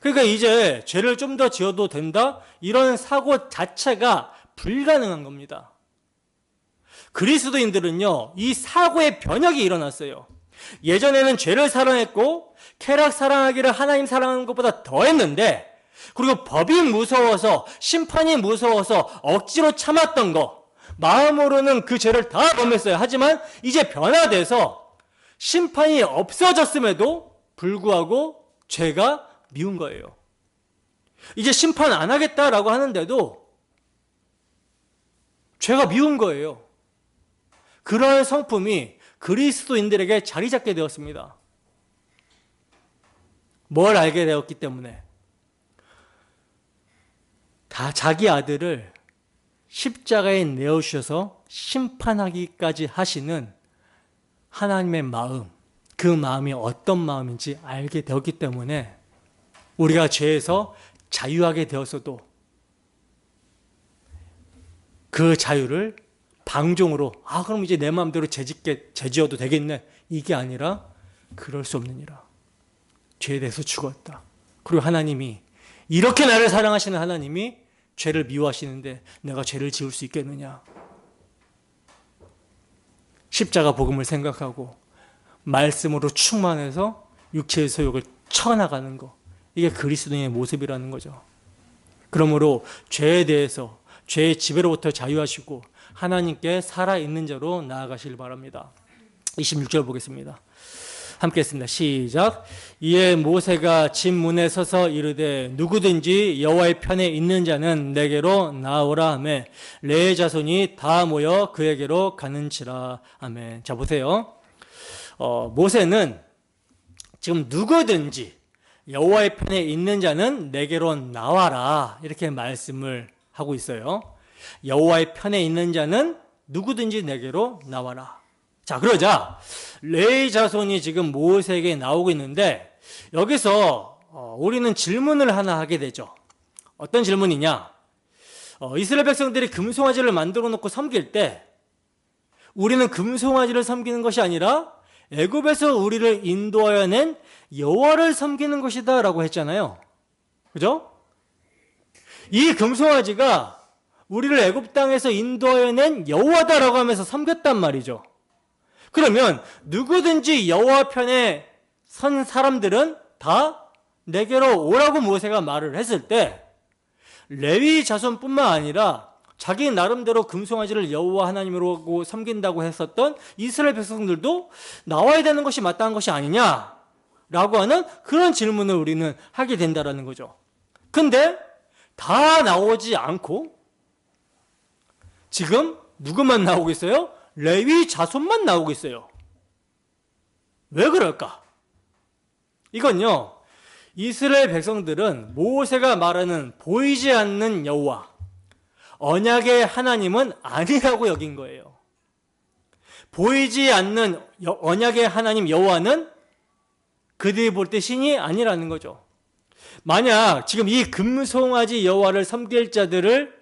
그러니까 이제 죄를 좀 더 지어도 된다? 이런 사고 자체가 불가능한 겁니다. 그리스도인들은요, 이 사고의 변혁이 일어났어요. 예전에는 죄를 사랑했고 쾌락 사랑하기를 하나님 사랑하는 것보다 더했는데, 그리고 법이 무서워서, 심판이 무서워서 억지로 참았던 거, 마음으로는 그 죄를 다 범했어요. 하지만 이제 변화돼서 심판이 없어졌음에도 불구하고 죄가 미운 거예요. 이제 심판 안 하겠다라고 하는데도 죄가 미운 거예요. 그런 성품이 그리스도인들에게 자리 잡게 되었습니다. 뭘 알게 되었기 때문에? 다 자기 아들을 십자가에 내어주셔서 심판하기까지 하시는 하나님의 마음, 그 마음이 어떤 마음인지 알게 되었기 때문에 우리가 죄에서 자유하게 되었어도 그 자유를 방종으로, 그럼 이제 내 마음대로 죄지어도 되겠네, 이게 아니라 그럴 수 없느니라. 죄에 대해서 죽었다. 그리고 하나님이, 이렇게 나를 사랑하시는 하나님이 죄를 미워하시는데 내가 죄를 지을 수 있겠느냐. 십자가 복음을 생각하고 말씀으로 충만해서 육체의 소욕을 쳐나가는 것, 이게 그리스도인의 모습이라는 거죠. 그러므로 죄에 대해서, 죄의 지배로부터 자유하시고 하나님께 살아있는 자로 나아가시길 바랍니다. 26절 보겠습니다. 함께 했습니다. 시작. 이에 모세가 집 문에 서서 이르되 누구든지 여호와의 편에 있는 자는 내게로 나오라 하매 레위 자손이 다 모여 그에게로 가는지라. 아멘. 자, 보세요. 모세는 지금 누구든지 여호와의 편에 있는 자는 내게로 나와라, 이렇게 말씀을 하고 있어요. 여호와의 편에 있는 자는 누구든지 내게로 나와라. 자, 그러자 레위 자손이 지금 모세에게 나오고 있는데, 여기서 우리는 질문을 하나 하게 되죠. 어떤 질문이냐? 이스라엘 백성들이 금송아지를 만들어 놓고 섬길 때 우리는 금송아지를 섬기는 것이 아니라 애굽에서 우리를 인도하여 낸 여호와를 섬기는 것이다 라고 했잖아요. 그죠? 이 금송아지가 우리를 애굽 땅에서 인도하여 낸 여호와다라고 하면서 섬겼단 말이죠. 그러면 누구든지 여호와 편에 선 사람들은 다 내게로 오라고 모세가 말을 했을 때, 레위 자손뿐만 아니라 자기 나름대로 금송아지를 여호와 하나님으로 섬긴다고 했었던 이스라엘 백성들도 나와야 되는 것이 마땅한 것이 아니냐라고 하는 그런 질문을 우리는 하게 된다라는 거죠. 근데 다 나오지 않고 지금 누구만 나오고 있어요? 레위 자손만 나오고 있어요. 왜 그럴까? 이건요, 이스라엘 백성들은 모세가 말하는 보이지 않는 여호와, 언약의 하나님은 아니라고 여긴 거예요. 보이지 않는 언약의 하나님 여호와는 그들이 볼 때 신이 아니라는 거죠. 만약 지금 이 금송아지 여호와를 섬길 자들은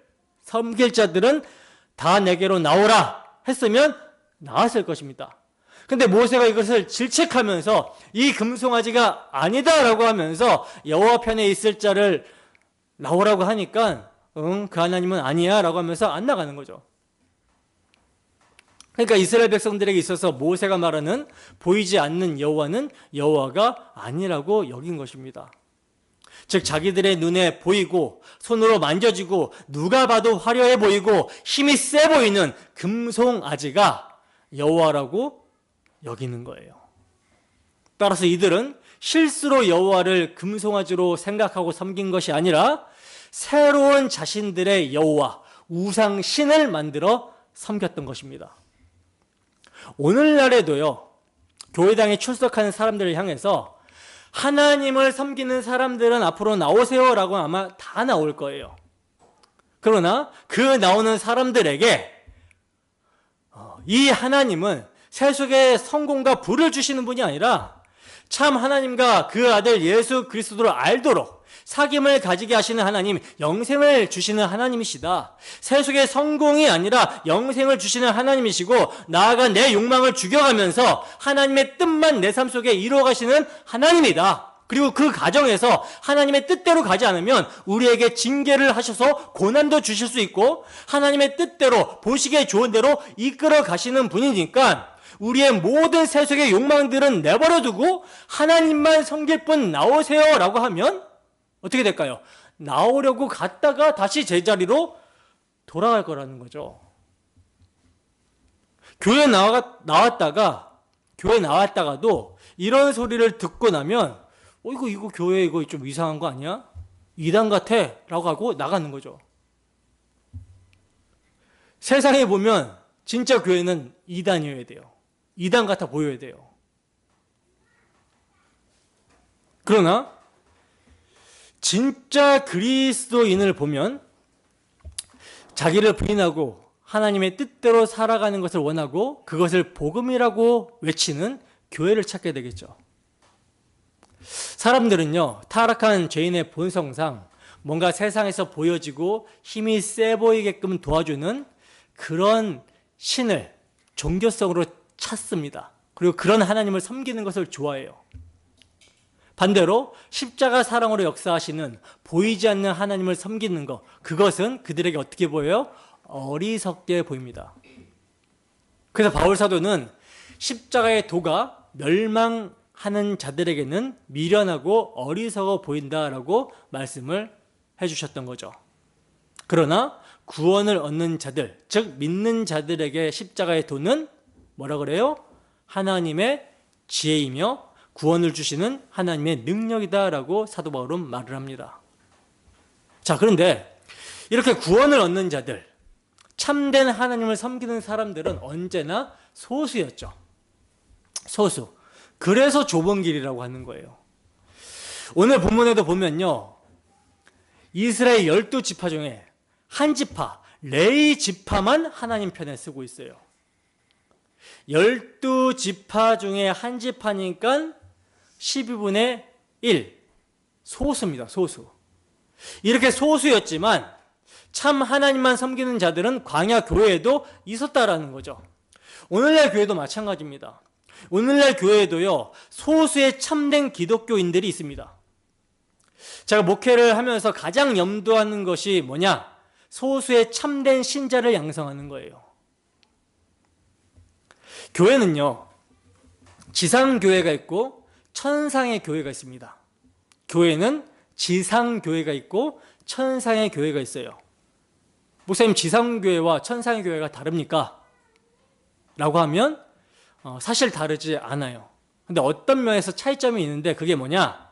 다 내게로 나오라 했으면 나왔을 것입니다. 근데 모세가 이것을 질책하면서 이 금송아지가 아니다라고 하면서 여호와 편에 있을 자를 나오라고 하니까 그 하나님은 아니야 라고 하면서 안 나가는 거죠. 그러니까 이스라엘 백성들에게 있어서 모세가 말하는 보이지 않는 여호와는 여호와가 아니라고 여긴 것입니다. 즉 자기들의 눈에 보이고 손으로 만져지고 누가 봐도 화려해 보이고 힘이 세 보이는 금송아지가 여호와라고 여기는 거예요. 따라서 이들은 실수로 여호와를 금송아지로 생각하고 섬긴 것이 아니라 새로운 자신들의 여호와, 우상신을 만들어 섬겼던 것입니다. 오늘날에도요, 교회당에 출석하는 사람들을 향해서 하나님을 섬기는 사람들은 앞으로 나오세요라고 아마 다 나올 거예요. 그러나 그 나오는 사람들에게 이 하나님은 세속에 성공과 부를 주시는 분이 아니라 참 하나님과 그 아들 예수 그리스도를 알도록 사귐을 가지게 하시는 하나님, 영생을 주시는 하나님이시다. 세속의 성공이 아니라 영생을 주시는 하나님이시고 나아가 내 욕망을 죽여가면서 하나님의 뜻만 내 삶 속에 이루어가시는 하나님이다. 그리고 그 가정에서 하나님의 뜻대로 가지 않으면 우리에게 징계를 하셔서 고난도 주실 수 있고 하나님의 뜻대로 보시기에 좋은 대로 이끌어 가시는 분이니까 우리의 모든 세속의 욕망들은 내버려 두고 하나님만 섬길 뿐 나오세요 라고 하면 어떻게 될까요? 나오려고 갔다가 다시 제자리로 돌아갈 거라는 거죠. 교회 나왔다가도 이런 소리를 듣고 나면 이거 교회 이거 좀 이상한 거 아니야? 이단 같아 라고 하고 나가는 거죠. 세상에 보면 진짜 교회는 이단이어야 돼요. 이단 같아 보여야 돼요. 그러나 진짜 그리스도인을 보면 자기를 부인하고 하나님의 뜻대로 살아가는 것을 원하고 그것을 복음이라고 외치는 교회를 찾게 되겠죠. 사람들은요, 타락한 죄인의 본성상 뭔가 세상에서 보여지고 힘이 세 보이게끔 도와주는 그런 신을 종교성으로 찾습니다. 그리고 그런 하나님을 섬기는 것을 좋아해요. 반대로 십자가 사랑으로 역사하시는 보이지 않는 하나님을 섬기는 것, 그것은 그들에게 어떻게 보여요? 어리석게 보입니다. 그래서 바울 사도는 십자가의 도가 멸망하는 자들에게는 미련하고 어리석어 보인다라고 말씀을 해주셨던 거죠. 그러나 구원을 얻는 자들, 즉 믿는 자들에게 십자가의 도는 뭐라 그래요? 하나님의 지혜이며 구원을 주시는 하나님의 능력이다라고 사도 바울은 말을 합니다. 자, 그런데 이렇게 구원을 얻는 자들, 참된 하나님을 섬기는 사람들은 언제나 소수였죠. 소수. 그래서 좁은 길이라고 하는 거예요. 오늘 본문에도 보면요, 이스라엘 12지파 중에 한 지파, 레위 지파만 하나님 편에 쓰고 있어요. 12지파 중에 한 지파니까 12분의 1. 소수입니다. 소수. 이렇게 소수였지만 참 하나님만 섬기는 자들은 광야 교회에도 있었다라는 거죠. 오늘날 교회도 마찬가지입니다. 오늘날 교회에도요, 소수의 참된 기독교인들이 있습니다. 제가 목회를 하면서 가장 염두하는 것이 뭐냐? 소수의 참된 신자를 양성하는 거예요. 교회는요, 지상교회가 있고 천상의 교회가 있습니다. 교회는 지상교회가 있고 천상의 교회가 있어요. 목사님, 지상교회와 천상의 교회가 다릅니까? 라고 하면 사실 다르지 않아요. 근데 어떤 면에서 차이점이 있는데 그게 뭐냐?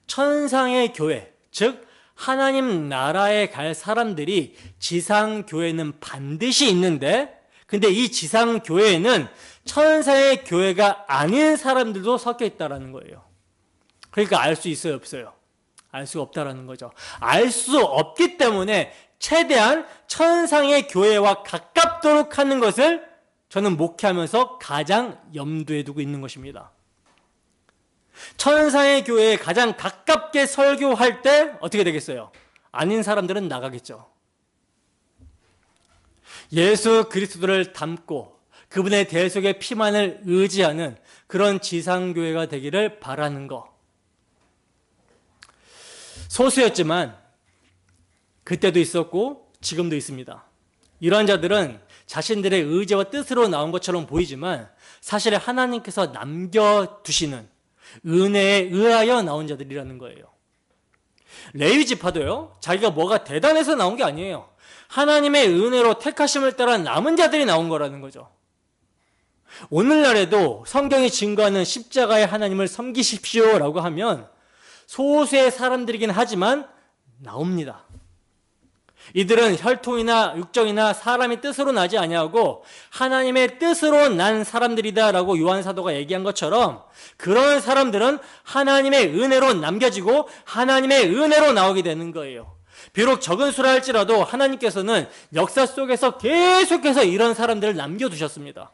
천상의 교회, 즉 하나님 나라에 갈 사람들이 지상교회는 반드시 있는데, 근데 이 지상교회에는 천사의 교회가 아닌 사람들도 섞여 있다는 거예요. 그러니까 알 수 있어요, 없어요? 알 수가 없다라는 거죠. 알 수 없기 때문에 최대한 천상의 교회와 가깝도록 하는 것을 저는 목회하면서 가장 염두에 두고 있는 것입니다. 천상의 교회에 가장 가깝게 설교할 때 어떻게 되겠어요? 아닌 사람들은 나가겠죠. 예수 그리스도를 닮고 그분의 대속의 피만을 의지하는 그런 지상교회가 되기를 바라는 것. 소수였지만 그때도 있었고 지금도 있습니다. 이러한 자들은 자신들의 의지와 뜻으로 나온 것처럼 보이지만 사실 하나님께서 남겨두시는 은혜에 의하여 나온 자들이라는 거예요. 레위 지파도요, 자기가 뭐가 대단해서 나온 게 아니에요. 하나님의 은혜로 택하심을 따라 남은 자들이 나온 거라는 거죠. 오늘날에도 성경이 증거하는 십자가의 하나님을 섬기십시오라고 하면 소수의 사람들이긴 하지만 나옵니다. 이들은 혈통이나 육정이나 사람의 뜻으로 나지 아니하고 하나님의 뜻으로 난 사람들이다라고 요한 사도가 얘기한 것처럼 그런 사람들은 하나님의 은혜로 남겨지고 하나님의 은혜로 나오게 되는 거예요. 비록 적은 수라 할지라도 하나님께서는 역사 속에서 계속해서 이런 사람들을 남겨두셨습니다.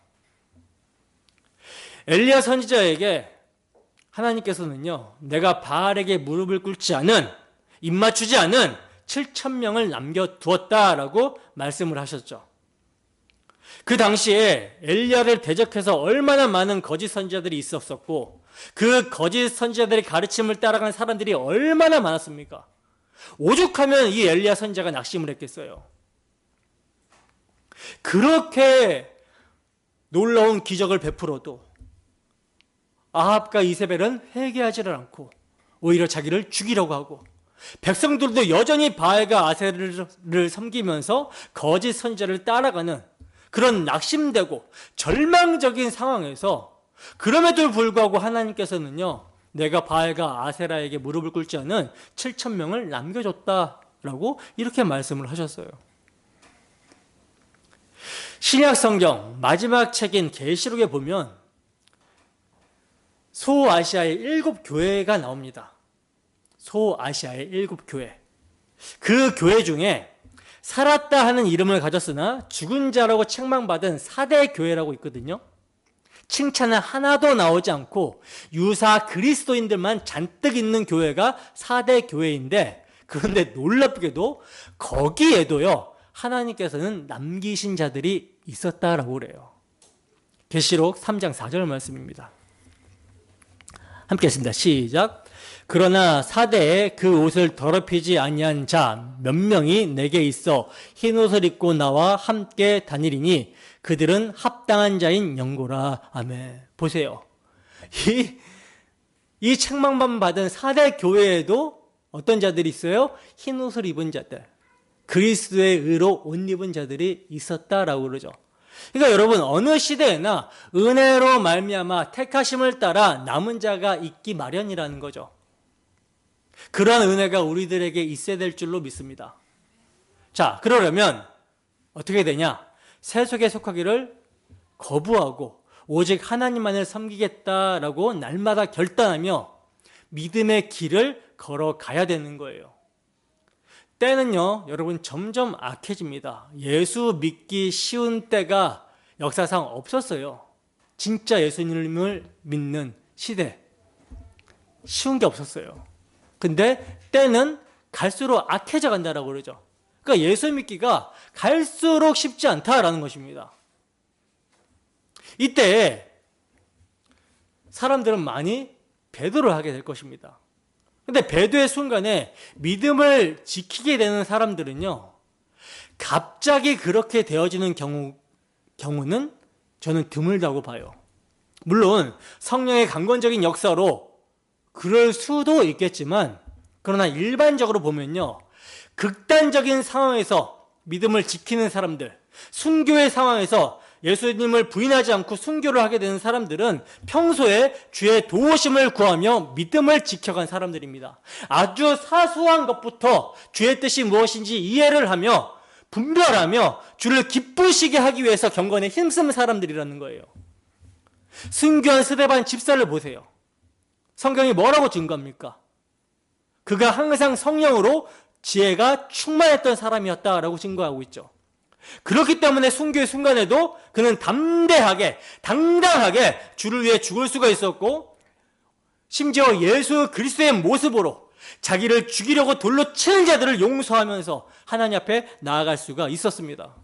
엘리야 선지자에게 하나님께서는요, 내가 바알에게 무릎을 꿇지 않은, 입맞추지 않은 7,000명을 남겨두었다라고 말씀을 하셨죠. 그 당시에 엘리야를 대적해서 얼마나 많은 거짓 선지자들이 있었었고 그 거짓 선지자들의 가르침을 따라가는 사람들이 얼마나 많았습니까? 오죽하면 이 엘리야 선지자가 낙심을 했겠어요. 그렇게 놀라운 기적을 베풀어도 아합과 이세벨은 회개하지를 않고 오히려 자기를 죽이려고 하고, 백성들도 여전히 바알과 아세르를 섬기면서 거짓 선지자를 따라가는 그런 낙심되고 절망적인 상황에서, 그럼에도 불구하고 하나님께서는요, 내가 바알과 아세라에게 무릎을 꿇지 않은 7,000명을 남겨줬다라고 이렇게 말씀을 하셨어요. 신약 성경 마지막 책인 계시록에 보면 소아시아의 7교회가 나옵니다. 소아시아의 7교회. 그 교회 중에 살았다 하는 이름을 가졌으나 죽은 자라고 책망받은 4대 교회라고 있거든요. 칭찬은 하나도 나오지 않고 유사 그리스도인들만 잔뜩 있는 교회가 4대 교회인데, 그런데 놀랍게도 거기에도요, 하나님께서는 남기신 자들이 있었다라고 그래요. 계시록 3장 4절 말씀입니다. 함께 했습니다. 시작. 그러나 사대에 그 옷을 더럽히지 아니한 자 몇 명이 내게 있어 흰 옷을 입고 나와 함께 다니리니 그들은 합당한 자인 영고라. 아멘. 보세요. 이 책망만 받은 사대 교회에도 어떤 자들이 있어요? 흰 옷을 입은 자들, 그리스도의 의로 옷 입은 자들이 있었다라고 그러죠. 그러니까 여러분, 어느 시대에나 은혜로 말미암아 택하심을 따라 남은 자가 있기 마련이라는 거죠. 그러한 은혜가 우리들에게 있어야 될 줄로 믿습니다. 자, 그러려면 어떻게 되냐? 세속에 속하기를 거부하고 오직 하나님만을 섬기겠다라고 날마다 결단하며 믿음의 길을 걸어가야 되는 거예요. 때는요, 여러분, 점점 악해집니다. 예수 믿기 쉬운 때가 역사상 없었어요. 진짜 예수님을 믿는 시대, 쉬운 게 없었어요. 근데 때는 갈수록 악해져 간다라고 그러죠. 그러니까 예수 믿기가 갈수록 쉽지 않다라는 것입니다. 이때 사람들은 많이 배도를 하게 될 것입니다. 근데 배도의 순간에 믿음을 지키게 되는 사람들은요, 갑자기 그렇게 되어지는 경우는 저는 드물다고 봐요. 물론 성령의 강권적인 역사로 그럴 수도 있겠지만, 그러나 일반적으로 보면요, 극단적인 상황에서 믿음을 지키는 사람들, 순교의 상황에서 예수님을 부인하지 않고 순교를 하게 되는 사람들은 평소에 주의 도우심을 구하며 믿음을 지켜간 사람들입니다. 아주 사소한 것부터 주의 뜻이 무엇인지 이해를 하며 분별하며 주를 기쁘시게 하기 위해서 경건에 힘쓰는 사람들이라는 거예요. 순교한 스데반 집사를 보세요. 성경이 뭐라고 증거합니까? 그가 항상 성령으로 지혜가 충만했던 사람이었다라고 증거하고 있죠. 그렇기 때문에 순교의 순간에도 그는 담대하게, 당당하게 주를 위해 죽을 수가 있었고, 심지어 예수 그리스도의 모습으로 자기를 죽이려고 돌로 치는 자들을 용서하면서 하나님 앞에 나아갈 수가 있었습니다.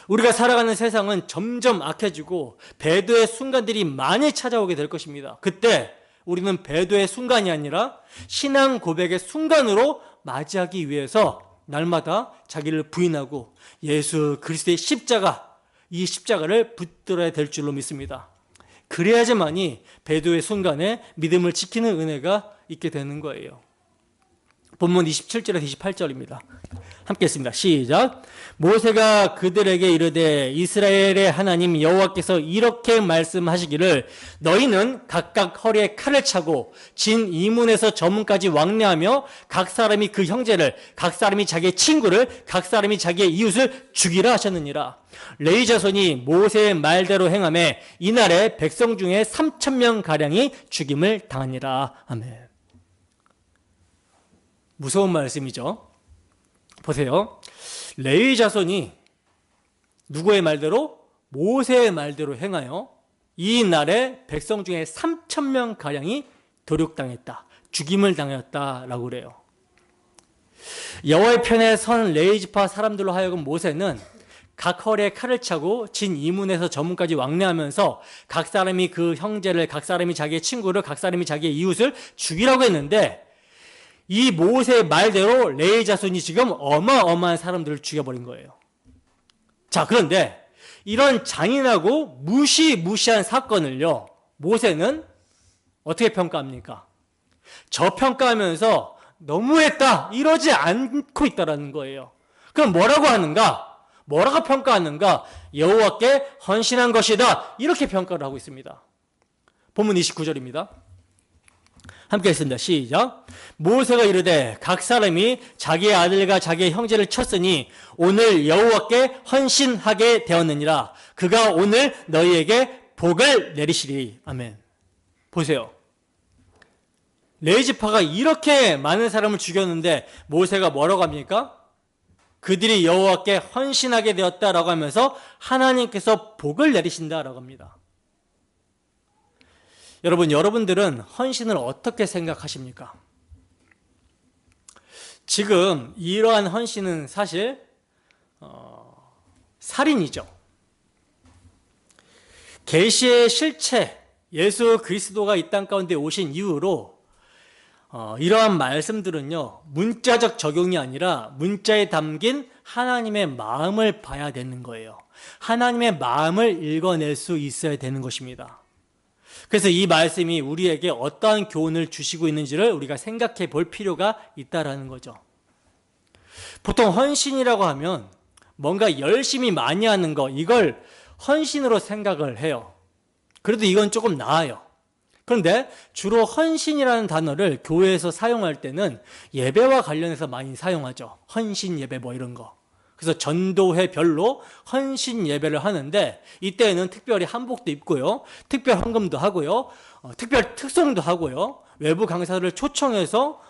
우리가 살아가는 세상은 점점 악해지고 배도의 순간들이 많이 찾아오게 될 것입니다. 그때 우리는 배도의 순간이 아니라 신앙 고백의 순간으로 맞이하기 위해서 날마다 자기를 부인하고 예수 그리스도의 십자가, 이 십자가를 붙들어야 될 줄로 믿습니다. 그래야지만이 배도의 순간에 믿음을 지키는 은혜가 있게 되는 거예요. 본문 27절에서 28절입니다. 함께 했습니다. 시작. 모세가 그들에게 이르되 이스라엘의 하나님 여호와께서 이렇게 말씀하시기를 너희는 각각 허리에 칼을 차고 진 이문에서 저문까지 왕래하며 각 사람이 그 형제를, 각 사람이 자기의 친구를, 각 사람이 자기의 이웃을 죽이라 하셨느니라. 레위 자손이 모세의 말대로 행하매 이날에 백성 중에 3,000명 가량이 죽임을 당하니라. 아멘. 무서운 말씀이죠. 보세요. 레위 자손이 누구의 말대로? 모세의 말대로 행하여 이 날에 백성 중에 3,000명 가량이 도륙당했다, 죽임을 당했다라고 그래요. 여호와의 편에 선 레위 지파 사람들로 하여금 모세는 각 허리에 칼을 차고 진 이문에서 저문까지 왕래하면서 각 사람이 그 형제를, 각 사람이 자기의 친구를, 각 사람이 자기의 이웃을 죽이라고 했는데 이 모세의 말대로 레위 자손이 지금 어마어마한 사람들을 죽여버린 거예요. 자, 그런데 이런 잔인하고 무시무시한 사건을요, 모세는 어떻게 평가합니까? 저평가하면서 너무했다, 이러지 않고 있다라는 거예요. 그럼 뭐라고 하는가? 뭐라고 평가하는가? 여호와께 헌신한 것이다, 이렇게 평가를 하고 있습니다. 본문 29절입니다. 함께 했습니다. 시작. 모세가 이르되 각 사람이 자기의 아들과 자기의 형제를 쳤으니 오늘 여호와께 헌신하게 되었느니라. 그가 오늘 너희에게 복을 내리시리. 아멘. 보세요. 레위 지파가 이렇게 많은 사람을 죽였는데 모세가 뭐라고 합니까? 그들이 여호와께 헌신하게 되었다라고 하면서 하나님께서 복을 내리신다라고 합니다. 여러분들은 헌신을 어떻게 생각하십니까? 지금 이러한 헌신은 사실 살인이죠. 계시의 실체, 예수 그리스도가 이 땅 가운데 오신 이후로 이러한 말씀들은요, 문자적 적용이 아니라 문자에 담긴 하나님의 마음을 봐야 되는 거예요. 하나님의 마음을 읽어낼 수 있어야 되는 것입니다. 그래서 이 말씀이 우리에게 어떠한 교훈을 주시고 있는지를 우리가 생각해 볼 필요가 있다라는 거죠. 보통 헌신이라고 하면 뭔가 열심히 많이 하는 거, 이걸 헌신으로 생각을 해요. 그래도 이건 조금 나아요. 그런데 주로 헌신이라는 단어를 교회에서 사용할 때는 예배와 관련해서 많이 사용하죠. 헌신 예배 뭐 이런 거. 그래서 전도회별로 헌신 예배를 하는데 이때에는 특별히 한복도 입고요, 특별 헌금도 하고요, 특별 특송도 하고요, 외부 강사를 초청해서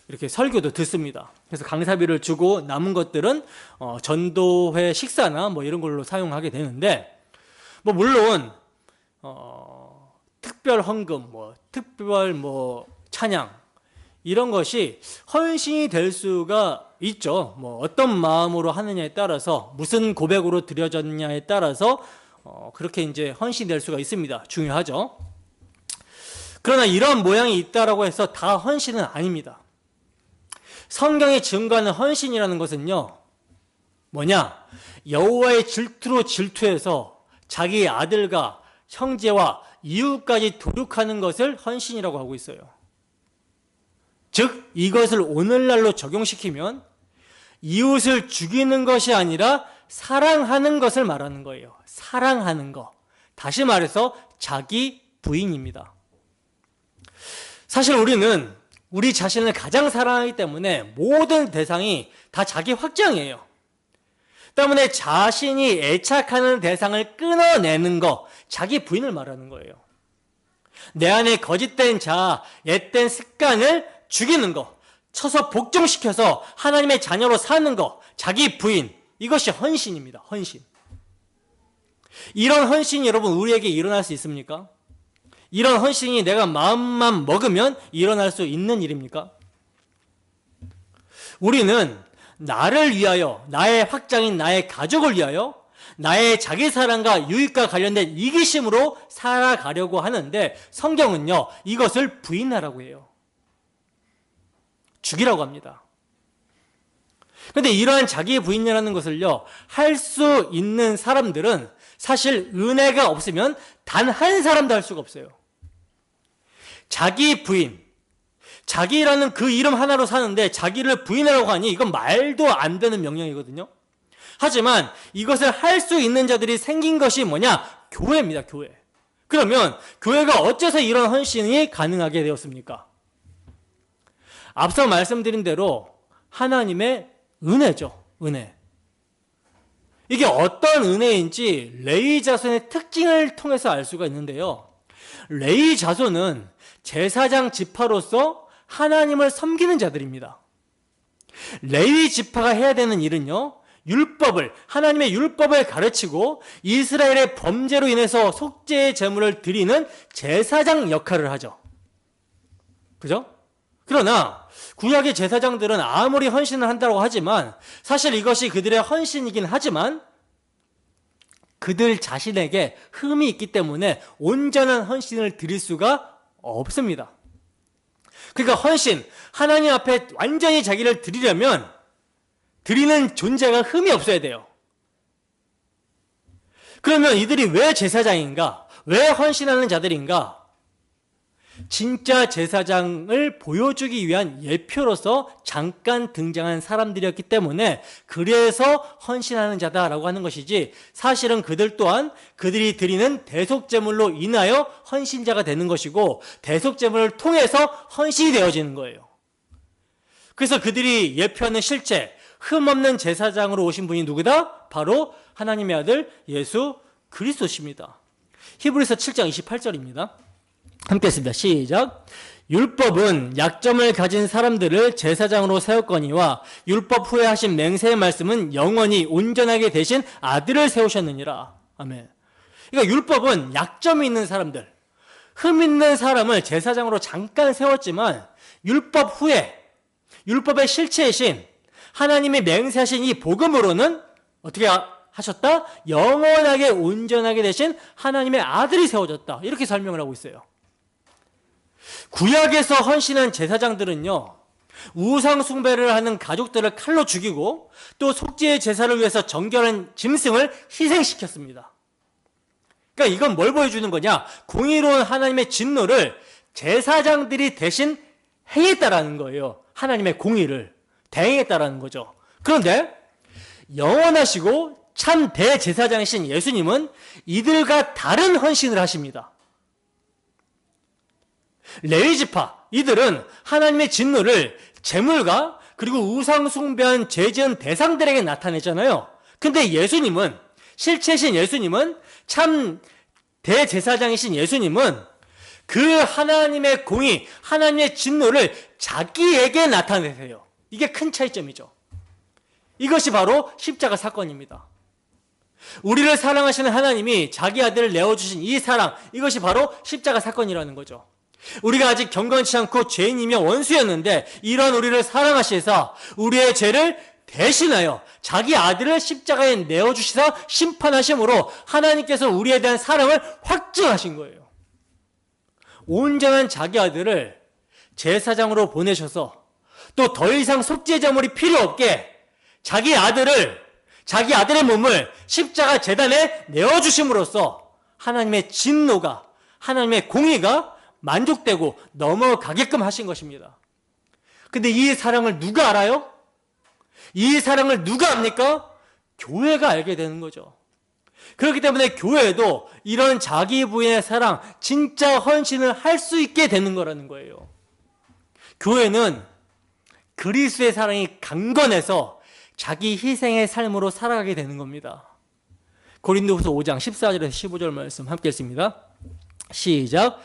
이렇게 설교도 듣습니다. 그래서 강사비를 주고 남은 것들은 전도회 식사나 뭐 이런 걸로 사용하게 되는데, 뭐 물론 특별 헌금, 특별 찬양, 이런 것이 헌신이 될 수가 있죠. 어떤 마음으로 하느냐에 따라서, 무슨 고백으로 드려졌냐에 따라서 그렇게 이제 헌신이 될 수가 있습니다. 중요하죠. 그러나 이런 모양이 있다라고 해서 다 헌신은 아닙니다. 성경이 증거하는 헌신이라는 것은요, 뭐냐? 여호와의 질투로 질투해서 자기 아들과 형제와 이웃까지 도륙하는 것을 헌신이라고 하고 있어요. 즉 이것을 오늘날로 적용시키면 이웃을 죽이는 것이 아니라 사랑하는 것을 말하는 거예요. 사랑하는 것. 다시 말해서 자기 부인입니다. 사실 우리는 우리 자신을 가장 사랑하기 때문에 모든 대상이 다 자기 확장이에요. 때문에 자신이 애착하는 대상을 끊어내는 것, 자기 부인을 말하는 거예요. 내 안에 거짓된 자아, 앳된 습관을 죽이는 거, 쳐서 복종시켜서 하나님의 자녀로 사는 거, 자기 부인, 이것이 헌신입니다. 헌신. 이런 헌신이 여러분 우리에게 일어날 수 있습니까? 이런 헌신이 내가 마음만 먹으면 일어날 수 있는 일입니까? 우리는 나를 위하여, 나의 확장인 나의 가족을 위하여, 나의 자기 사랑과 유익과 관련된 이기심으로 살아가려고 하는데 성경은요, 이것을 부인하라고 해요. 죽이라고 합니다. 그런데 이러한 자기 부인이라는 것을요, 할 수 있는 사람들은 사실 은혜가 없으면 단 한 사람도 할 수가 없어요. 자기 부인, 자기라는 그 이름 하나로 사는데 자기를 부인하라고 하니 이건 말도 안 되는 명령이거든요. 하지만 이것을 할 수 있는 자들이 생긴 것이 뭐냐? 교회입니다. 교회. 그러면 교회가 어째서 이런 헌신이 가능하게 되었습니까? 앞서 말씀드린 대로 하나님의 은혜죠. 은혜. 이게 어떤 은혜인지 레위 자손의 특징을 통해서 알 수가 있는데요. 레위 자손은 제사장 지파로서 하나님을 섬기는 자들입니다. 레위 지파가 해야 되는 일은요, 하나님의 율법을 가르치고 이스라엘의 범죄로 인해서 속죄의 제물을 드리는 제사장 역할을 하죠. 그죠? 그러나 구약의 제사장들은 아무리 헌신을 한다고 하지만 사실 이것이 그들의 헌신이긴 하지만 그들 자신에게 흠이 있기 때문에 온전한 헌신을 드릴 수가 없습니다. 그러니까 헌신, 하나님 앞에 완전히 자기를 드리려면 드리는 존재가 흠이 없어야 돼요. 그러면 이들이 왜 제사장인가? 왜 헌신하는 자들인가? 진짜 제사장을 보여주기 위한 예표로서 잠깐 등장한 사람들이었기 때문에 그래서 헌신하는 자다라고 하는 것이지, 사실은 그들 또한 그들이 드리는 대속제물로 인하여 헌신자가 되는 것이고 대속제물을 통해서 헌신이 되어지는 거예요. 그래서 그들이 예표하는 실체, 흠없는 제사장으로 오신 분이 누구다? 바로 하나님의 아들 예수 그리스도십니다. 히브리서 7장 28절입니다. 함께 했습니다. 시작. 율법은 약점을 가진 사람들을 제사장으로 세웠거니와 율법 후에 하신 맹세의 말씀은 영원히 온전하게 되신 아들을 세우셨느니라. 아멘. 그러니까 율법은 약점이 있는 사람들, 흠 있는 사람을 제사장으로 잠깐 세웠지만 율법 후에 율법의 실체이신 하나님이 맹세하신 이 복음으로는 어떻게 하셨다? 영원하게 온전하게 되신 하나님의 아들이 세워졌다. 이렇게 설명을 하고 있어요. 구약에서 헌신한 제사장들은요, 우상 숭배를 하는 가족들을 칼로 죽이고 또 속죄의 제사를 위해서 정결한 짐승을 희생시켰습니다. 그러니까 이건 뭘 보여주는 거냐? 공의로운 하나님의 진노를 제사장들이 대신 행했다라는 거예요. 하나님의 공의를 대행했다라는 거죠. 그런데 영원하시고 참 대제사장이신 예수님은 이들과 다른 헌신을 하십니다. 레위지파, 이들은 하나님의 진노를 제물과 그리고 우상 숭배한 죄 지은 대상들에게 나타내잖아요. 근데 예수님은, 실체신 예수님은, 참 대제사장이신 예수님은 그 하나님의 공의, 하나님의 진노를 자기에게 나타내세요. 이게 큰 차이점이죠. 이것이 바로 십자가 사건입니다. 우리를 사랑하시는 하나님이 자기 아들을 내어주신 이 사랑, 이것이 바로 십자가 사건이라는 거죠. 우리가 아직 경건치 않고 죄인이며 원수였는데 이런 우리를 사랑하시사 우리의 죄를 대신하여 자기 아들을 십자가에 내어주시사 심판하심으로 하나님께서 우리에 대한 사랑을 확증하신 거예요. 온전한 자기 아들을 제사장으로 보내셔서 또 더 이상 속죄제물이 필요 없게 자기 아들의 몸을 십자가 제단에 내어주심으로써 하나님의 진노가, 하나님의 공의가 만족되고 넘어가게끔 하신 것입니다. 근데 이 사랑을 누가 알아요? 이 사랑을 누가 압니까? 교회가 알게 되는 거죠. 그렇기 때문에 교회도 이런 자기 부인의 사랑, 진짜 헌신을 할 수 있게 되는 거라는 거예요. 교회는 그리스도의 사랑이 강건해서 자기 희생의 삶으로 살아가게 되는 겁니다. 고린도후서 5장 14절에서 15절 말씀 함께 읽습니다. 시작.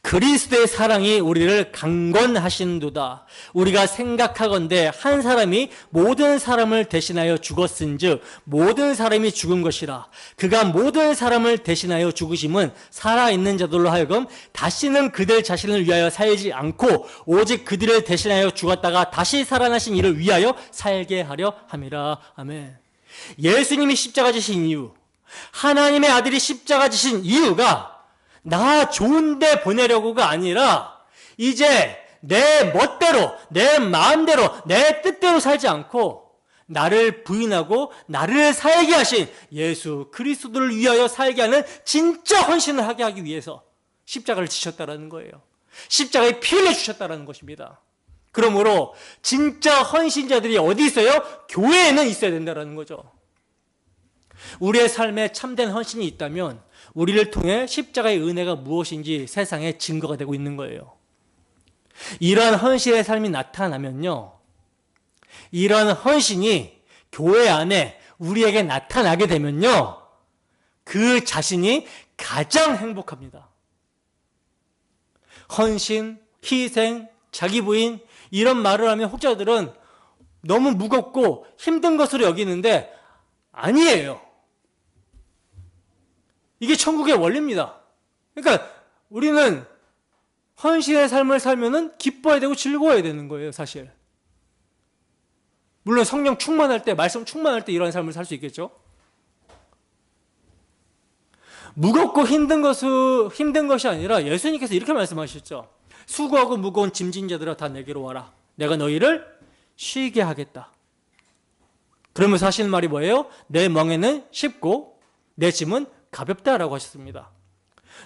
그리스도의 사랑이 우리를 강건하신도다. 우리가 생각하건대 한 사람이 모든 사람을 대신하여 죽었은즉 모든 사람이 죽은 것이라. 그가 모든 사람을 대신하여 죽으심은 살아있는 자들로 하여금 다시는 그들 자신을 위하여 살지 않고 오직 그들을 대신하여 죽었다가 다시 살아나신 이를 위하여 살게 하려 함이라. 아멘. 예수님이 십자가 지신 이유, 하나님의 아들이 십자가 지신 이유가 나 좋은데 보내려고가 아니라 이제 내 멋대로, 내 마음대로, 내 뜻대로 살지 않고 나를 부인하고 나를 살게 하신 예수 그리스도를 위하여 살게 하는 진짜 헌신을 하게 하기 위해서 십자가를 지셨다라는 거예요. 십자가에 피 흘려 주셨다라는 것입니다. 그러므로 진짜 헌신자들이 어디 있어요? 교회에는 있어야 된다라는 거죠. 우리의 삶에 참된 헌신이 있다면 우리를 통해 십자가의 은혜가 무엇인지 세상에 증거가 되고 있는 거예요. 이러한 헌신의 삶이 나타나면요, 이러한 헌신이 교회 안에 우리에게 나타나게 되면요, 그 자신이 가장 행복합니다. 헌신, 희생, 자기 부인 이런 말을 하면 혹자들은 너무 무겁고 힘든 것으로 여기는데 아니에요. 이게 천국의 원리입니다. 그러니까 우리는 헌신의 삶을 살면은 기뻐야 되고 즐거워야 되는 거예요, 사실. 물론 성령 충만할 때, 말씀 충만할 때 이런 삶을 살 수 있겠죠. 무겁고 힘든 것이 아니라 예수님께서 이렇게 말씀하셨죠. 수고하고 무거운 짐진 자들아 다 내게로 와라. 내가 너희를 쉬게 하겠다. 그러면서 하시는 말이 뭐예요? 내 멍에는 쉽고 내 짐은 가볍다라고 하셨습니다.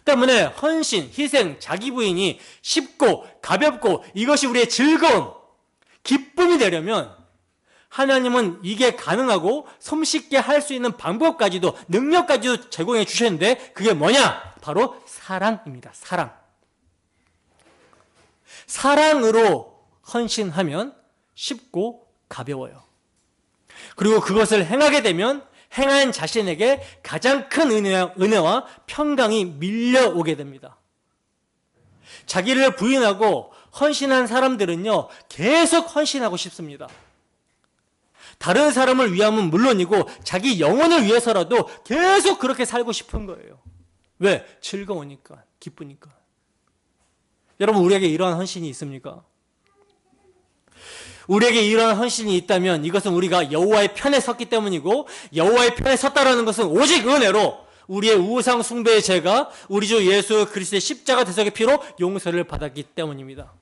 때문에 헌신, 희생, 자기 부인이 쉽고 가볍고 이것이 우리의 즐거움, 기쁨이 되려면 하나님은 이게 가능하고 손쉽게 할 수 있는 방법까지도, 능력까지도 제공해 주셨는데 그게 뭐냐? 바로 사랑입니다. 사랑. 사랑으로 헌신하면 쉽고 가벼워요. 그리고 그것을 행하게 되면 행한 자신에게 가장 큰 은혜와 평강이 밀려오게 됩니다. 자기를 부인하고 헌신한 사람들은요, 계속 헌신하고 싶습니다. 다른 사람을 위함은 물론이고 자기 영혼을 위해서라도 계속 그렇게 살고 싶은 거예요. 왜? 즐거우니까, 기쁘니까. 여러분, 우리에게 이러한 헌신이 있습니까? 우리에게 이러한 헌신이 있다면 이것은 우리가 여호와의 편에 섰기 때문이고, 여호와의 편에 섰다라는 것은 오직 은혜로 우리의 우상 숭배의 죄가 우리 주 예수 그리스도의 십자가 대속의 피로 용서를 받았기 때문입니다.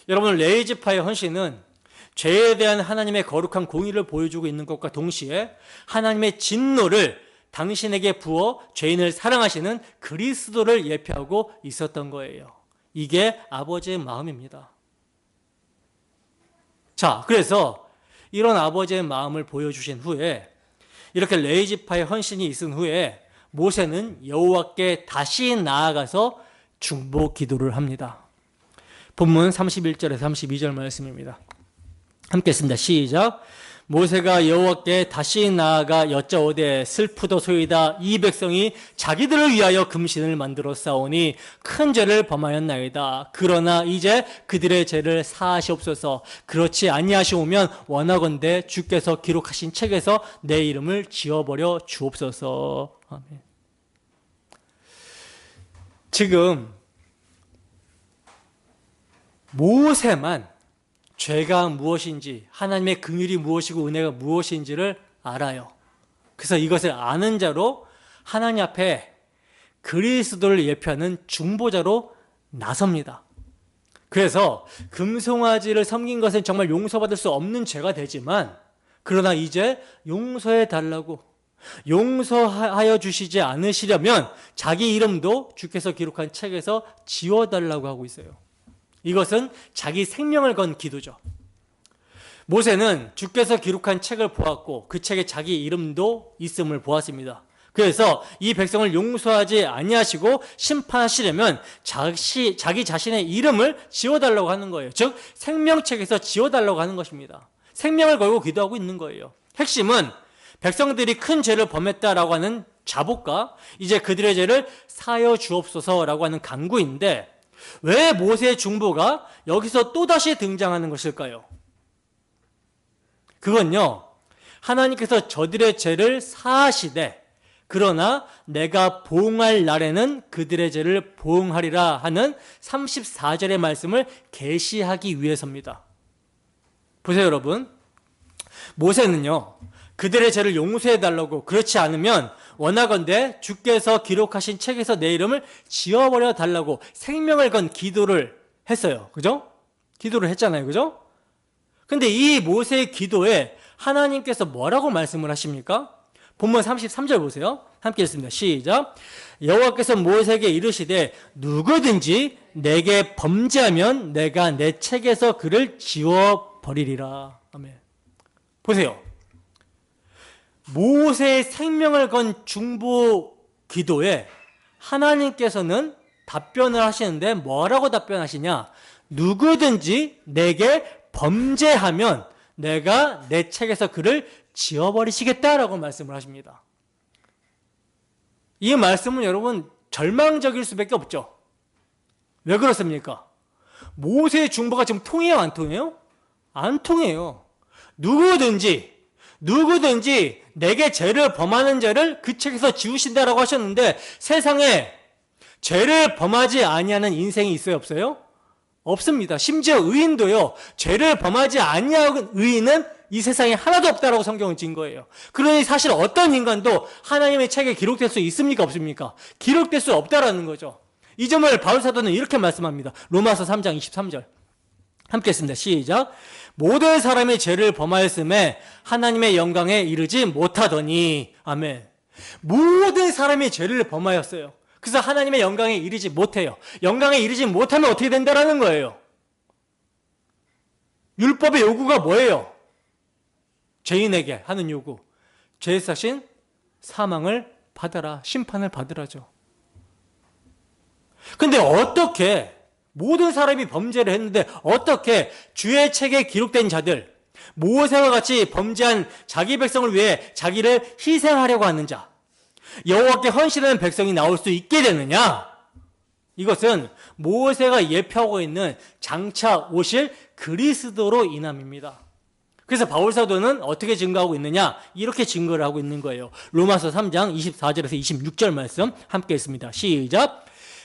여러분, 레위지파의 헌신은 죄에 대한 하나님의 거룩한 공의를 보여주고 있는 것과 동시에 하나님의 진노를 당신에게 부어 죄인을 사랑하시는 그리스도를 예표하고 있었던 거예요. 이게 아버지의 마음입니다. 자, 그래서 이런 아버지의 마음을 보여주신 후에, 이렇게 레위지파의 헌신이 있은 후에 모세는 여호와께 다시 나아가서 중보 기도를 합니다. 본문 31절에서 32절 말씀입니다. 함께 했습니다. 시작. 모세가 여호와께 다시 나아가 여짜오되 슬프도소이다. 이 백성이 자기들을 위하여 금신을 만들어 싸우니 큰 죄를 범하였나이다. 그러나 이제 그들의 죄를 사하시옵소서. 그렇지 아니하시오면 원하건대 주께서 기록하신 책에서 내 이름을 지워버려 주옵소서. 아멘. 지금 모세만 죄가 무엇인지, 하나님의 긍휼이 무엇이고 은혜가 무엇인지를 알아요. 그래서 이것을 아는 자로 하나님 앞에 그리스도를 예표하는 중보자로 나섭니다. 그래서 금송아지를 섬긴 것은 정말 용서받을 수 없는 죄가 되지만, 그러나 이제 용서해 달라고, 용서하여 주시지 않으시려면 자기 이름도 주께서 기록한 책에서 지워달라고 하고 있어요. 이것은 자기 생명을 건 기도죠. 모세는 주께서 기록한 책을 보았고 그 책에 자기 이름도 있음을 보았습니다. 그래서 이 백성을 용서하지 아니하시고 심판하시려면 자기 자신의 이름을 지워달라고 하는 거예요. 즉 생명책에서 지워달라고 하는 것입니다. 생명을 걸고 기도하고 있는 거예요. 핵심은 백성들이 큰 죄를 범했다라고 하는 자복과 이제 그들의 죄를 사하여 주옵소서라고 하는 간구인데, 왜 모세의 중보가 여기서 또다시 등장하는 것일까요? 그건요, 하나님께서 저들의 죄를 사하시되 그러나 내가 보응할 날에는 그들의 죄를 보응하리라 하는 34절의 말씀을 계시하기 위해서입니다. 보세요, 여러분. 모세는요, 그들의 죄를 용서해달라고, 그렇지 않으면 원하건대 주께서 기록하신 책에서 내 이름을 지워버려 달라고 생명을 건 기도를 했어요. 그죠? 기도를 했잖아요. 그죠? 근데 이 모세의 기도에 하나님께서 뭐라고 말씀을 하십니까? 본문 33절 보세요. 함께 읽습니다. 시작. 여호와께서 모세에게 이르시되 누구든지 내게 범죄하면 내가 내 책에서 그를 지워버리리라. 아멘. 보세요. 모세의 생명을 건 중보 기도에 하나님께서는 답변을 하시는데 뭐라고 답변하시냐? 누구든지 내게 범죄하면 내가 내 책에서 그를 지워버리시겠다라고 말씀을 하십니다. 이 말씀은 여러분 절망적일 수밖에 없죠. 왜 그렇습니까? 모세의 중보가 지금 통해요, 안 통해요? 안 통해요. 누구든지 내게 죄를 범하는 죄를 그 책에서 지우신다라고 하셨는데, 세상에 죄를 범하지 아니하는 인생이 있어요, 없어요? 없습니다. 심지어 의인도요, 죄를 범하지 아니하는 의인은 이 세상에 하나도 없다라고 성경은 진 거예요. 그러니 사실 어떤 인간도 하나님의 책에 기록될 수 있습니까, 없습니까? 기록될 수 없다라는 거죠. 이 점을 바울 사도는 이렇게 말씀합니다. 로마서 3장 23절 함께 했습니다. 시작. 모든 사람이 죄를 범하였음에 하나님의 영광에 이르지 못하더니. 아멘. 모든 사람이 죄를 범하였어요. 그래서 하나님의 영광에 이르지 못해요. 영광에 이르지 못하면 어떻게 된다라는 거예요? 율법의 요구가 뭐예요? 죄인에게 하는 요구. 죄 사신 사망을 받아라. 심판을 받으라죠. 근데 어떻게 모든 사람이 범죄를 했는데 어떻게 주의 책에 기록된 자들, 모세와 같이 범죄한 자기 백성을 위해 자기를 희생하려고 하는 자, 여호와께 헌신하는 백성이 나올 수 있게 되느냐? 이것은 모세가 예표하고 있는 장차 오실 그리스도로 인함입니다. 그래서 바울 사도는 어떻게 증거하고 있느냐? 이렇게 증거를 하고 있는 거예요. 로마서 3장 24절에서 26절 말씀 함께 했습니다. 시작.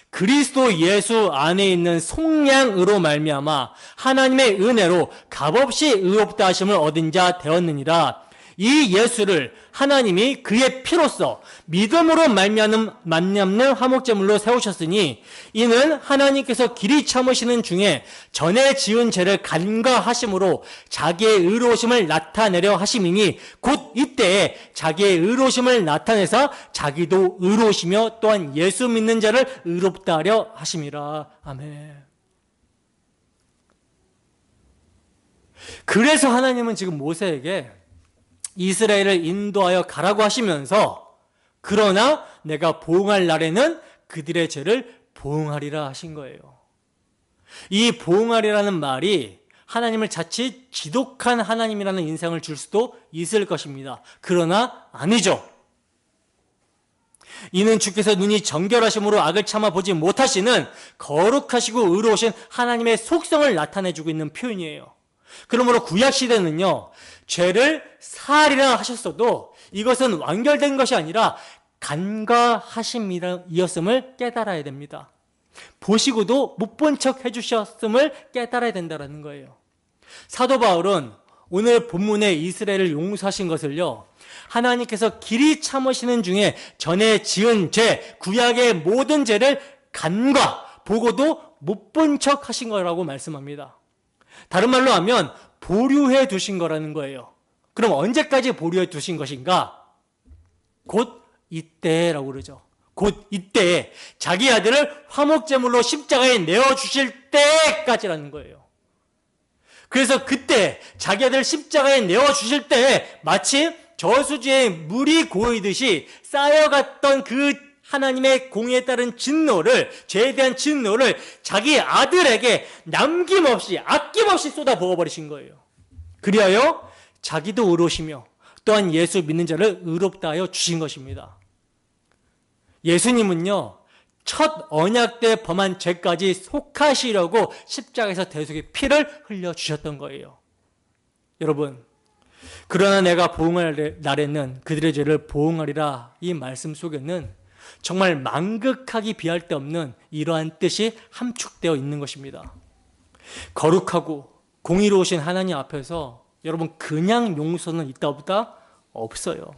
그리스도 예수 안에 있는 속량으로 말미암아 하나님의 은혜로 값없이 의롭다 하심을 얻은 자 되었느니라. 이 예수를 하나님이 그의 피로써 믿음으로 말미암는 화목제물로 세우셨으니 이는 하나님께서 길이 참으시는 중에 전에 지은 죄를 간과하심으로 자기의 의로우심을 나타내려 하심이니 곧 이때에 자기의 의로우심을 나타내사 자기도 의로우시며 또한 예수 믿는 자를 의롭다 하려 하심이라. 아멘. 그래서 하나님은 지금 모세에게 이스라엘을 인도하여 가라고 하시면서 그러나 내가 보응할 날에는 그들의 죄를 보응하리라 하신 거예요. 이 보응하리라는 말이 하나님을 자칫 지독한 하나님이라는 인상을 줄 수도 있을 것입니다. 그러나 아니죠. 이는 주께서 눈이 정결하심으로 악을 참아 보지 못하시는 거룩하시고 의로우신 하나님의 속성을 나타내주고 있는 표현이에요. 그러므로 구약시대는요, 죄를 사하리라 하셨어도 이것은 완결된 것이 아니라 간과하심이었음을 깨달아야 됩니다. 보시고도 못 본 척 해주셨음을 깨달아야 된다는 거예요. 사도 바울은 오늘 본문에 이스라엘을 용서하신 것을요, 하나님께서 길이 참으시는 중에 전에 지은 죄, 구약의 모든 죄를 간과, 보고도 못 본 척 하신 거라고 말씀합니다. 다른 말로 하면 보류해 두신 거라는 거예요. 그럼 언제까지 보류해 두신 것인가? 곧 이때라고 그러죠. 곧 이때에 자기 아들을 화목제물로 십자가에 내어주실 때까지라는 거예요. 그래서 그때 자기 아들을 십자가에 내어주실 때 마치 저수지에 물이 고이듯이 쌓여갔던 그 하나님의 공의에 따른 진노를, 죄에 대한 진노를 자기 아들에게 남김없이 아낌없이 쏟아 부어버리신 거예요. 그리하여 자기도 의로우시며 또한 예수 믿는 자를 의롭다 하여 주신 것입니다. 예수님은요, 첫 언약 때 범한 죄까지 속하시려고 십자가에서 대속의 피를 흘려주셨던 거예요. 여러분, 그러나 내가 보응할 날에는 그들의 죄를 보응하리라, 이 말씀 속에는 정말 망극하기 비할 데 없는 이러한 뜻이 함축되어 있는 것입니다. 거룩하고 공의로우신 하나님 앞에서 여러분 그냥 용서는 있다 없다? 없어요.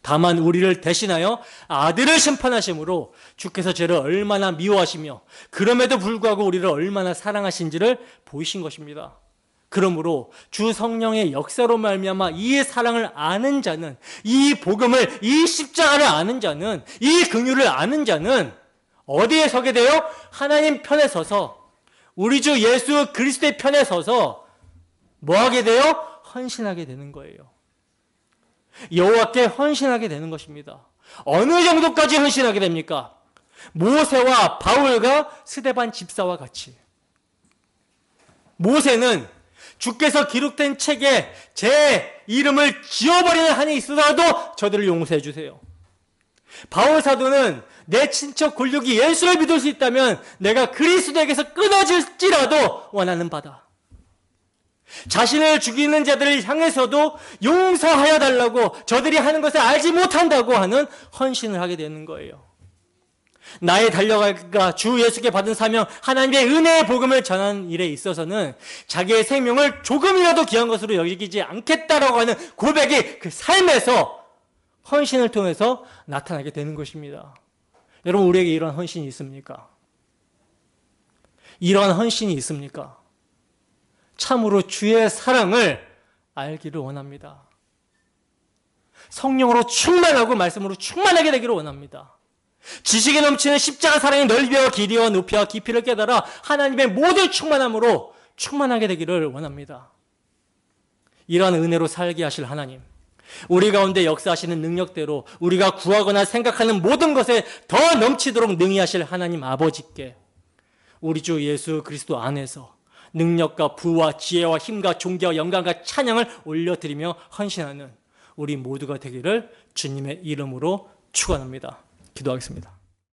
다만 우리를 대신하여 아들을 심판하심으로 주께서 죄를 얼마나 미워하시며 그럼에도 불구하고 우리를 얼마나 사랑하신지를 보이신 것입니다. 그러므로 주 성령의 역사로 말미암아 이 사랑을 아는 자는, 이 복음을, 이 십자가를 아는 자는, 이 긍휼을 아는 자는 어디에 서게 돼요? 하나님 편에 서서, 우리 주 예수 그리스도의 편에 서서 뭐 하게 돼요? 헌신하게 되는 거예요. 여호와께 헌신하게 되는 것입니다. 어느 정도까지 헌신하게 됩니까? 모세와 바울과 스데반 집사와 같이. 모세는 주께서 기록된 책에 제 이름을 지워버리는 한이 있어도 저들을 용서해 주세요. 바울 사도는 내 친척 골육이 예수를 믿을 수 있다면 내가 그리스도에게서 끊어질지라도 원하는 바다. 자신을 죽이는 자들을 향해서도 용서하여 달라고, 저들이 하는 것을 알지 못한다고 하는 헌신을 하게 되는 거예요. 나의 달려갈까 주 예수께 받은 사명, 하나님의 은혜의 복음을 전하는 일에 있어서는 자기의 생명을 조금이라도 귀한 것으로 여기지 않겠다라고 하는 고백이 그 삶에서 헌신을 통해서 나타나게 되는 것입니다. 여러분, 우리에게 이런 헌신이 있습니까? 이러한 헌신이 있습니까? 참으로 주의 사랑을 알기를 원합니다. 성령으로 충만하고 말씀으로 충만하게 되기를 원합니다. 지식에 넘치는 십자가 사랑의 넓이와 길이와 높이와 깊이를 깨달아 하나님의 모든 충만함으로 충만하게 되기를 원합니다. 이러한 은혜로 살게 하실 하나님, 우리 가운데 역사하시는 능력대로 우리가 구하거나 생각하는 모든 것에 더 넘치도록 능히 하실 하나님 아버지께 우리 주 예수 그리스도 안에서 능력과 부와 지혜와 힘과 존귀와 영광과 찬양을 올려드리며 헌신하는 우리 모두가 되기를 주님의 이름으로 축원합니다. 기도하겠습니다.